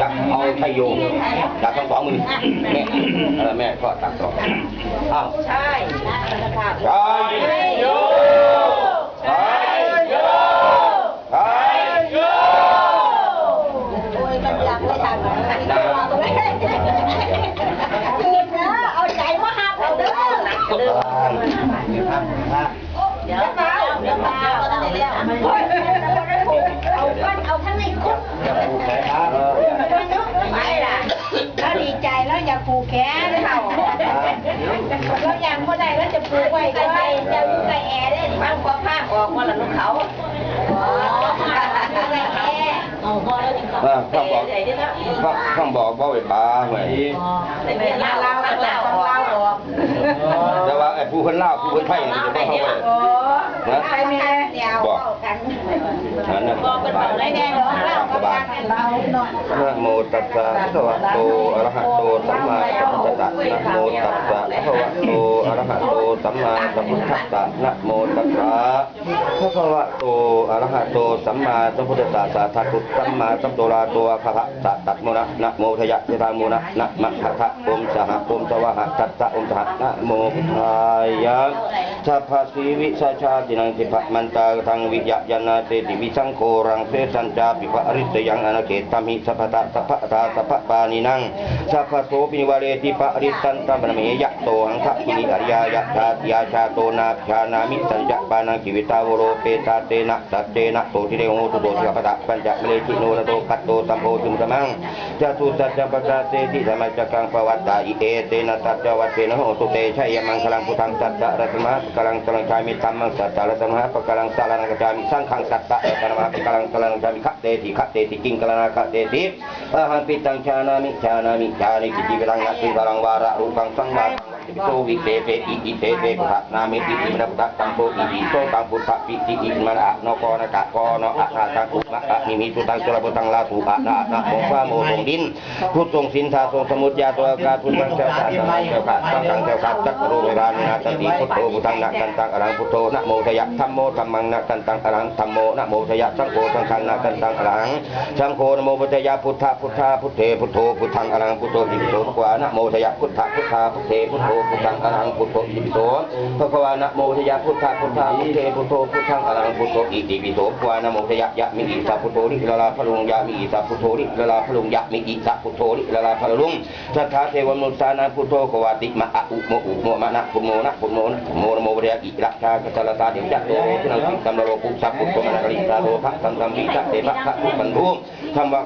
จะเอาไทยโยจากทั้งสองมือแม่ก็ตักต่ออ้าวใช่ใช่โยใช่โยใช่โยโอ้ยมันอยากไม่ทันคืนนะเอาใจมาหักเอาเด้อเดี๋ยวมาเอาทั้งในคุกไปล่ะแล้วดีใจแล้วอยากผูกแขนเขาแล้วยังเมื่อใดแล้วจะผูกไว้ก็ไปจะอยู่ในแอร์ได้บ้างพอผ้าออกมาแล้วลูกเขาข้างบอกว่าไอ้ปลาเหมือนแต่ว่าไอ้ผู้คนเล่าผู้คนไทยมันจะต้องเข้าไปนะบอกบอกเป็นเบาได้แน่เนาะสบายนะโมตัสสะภะคะวะโตอะระหะโตสัมมาสัมพุทธัสสะนะโมตัสสะภะคะวะโตอะระหะโตสัมมาสัมพุทธัสสะนะโมตัสสะภะคะวะโตอะระหะโตสัมมาสัมพุทธัสสะสาธุสัมมาสัมโตราโตอะคะหะสัตตัตโมนะโมทยะเจตาโมนะมะหะทะโอมสหะโอมสวะหะตัสสะโอมสหะนะโมพุทธายะสัพพะสีวิสัชชาตินังทิภะมันตาทังวิยะยานาเตติวิสังโฆรังเสสัญจาปิภะอริสยังอนาเกตัมหิสัพพะตะสัพพะตาสัพพะปานินังสัพพะโสปินิวาเรติภะอริสันตัมปะเมยะโตหังคะกินิอริยายะตาติยาชาโตนาชานามิสัญจะปานังกิวิตาวโรเปตาเตนะสัจเจนะโตติเรโหตุโตติภะตะปัญจเมเลจิโนนะโตกัตโตตัมโพจุมตมังจตุสัจจะปะกาเตติธรรมจักกังปวัตตาอิเอเตนะสัจจวัตเตนะโหตุเตชัยมังคลังพุทธังสัจจะรัตมะกลังกลังชามิตัมมังสัจจะรัตมะปะกลังสารังกจามิสังขังสัจจะรัตมะปะกลังกลังชามิขะเตติกิงกลังคะเตติอะหังปิตังชานามิชานิกิจิวิรังนะสิวรังวาระรูปังสังวาโสวิเตเปอิเตเปพุทธนามิติอิมนะพุทธตังโตอิโสตังพุทธปิติอิมนะโนโกนะกะโกโนอะนาตังอุมะอะนิมิตุตังจุลปุตังลาตุอะนะนะโมฟาโมทรงดินพุทธทรงสินธาทรงสมุทยาตัวอากาศพุทธังเจ้าข้าเจ้าข้าสังฆังเจ้าข้าจักรโรเวรานะตันติพุทโธพุทธังนะกันตังอรังพุทโธนะโมทยะธัมโมธัมมังนะกันตังอรังธัมโมนะโมทยะสังโฆสังฆังนะกันตังอรังสังโฆนะโมพุทธยะพุทธพุทเทพุทโธพุทธังอรังพุทโธอิปิโสภควานะโมทยะพุทธพุทเทพุทโธพุทธังอรังพุทโธอิปิโสภควานะโมทยะพุทธพุทเทพุทโธพุทธังอรังพุทโธอิปิโสภควานะโมทยะยะมิอิสัพพุทโธริละลาพะลุงยะมิอิสัพพุทโธริละลาพะลุงยะมิอิสัพพุทโธริละลาพะลุงสัทธาเทวมนุษานาพุทโธกวาติมะอะอุโมมะนะพุโมนะโมนะโมเรียกิรักชากัจจลตาเดชะโตทินังสัมโลกุสัพพุทโธมะนะกริตาโลภะสัมวิตะเตภะภะทุปันธุธรรมะ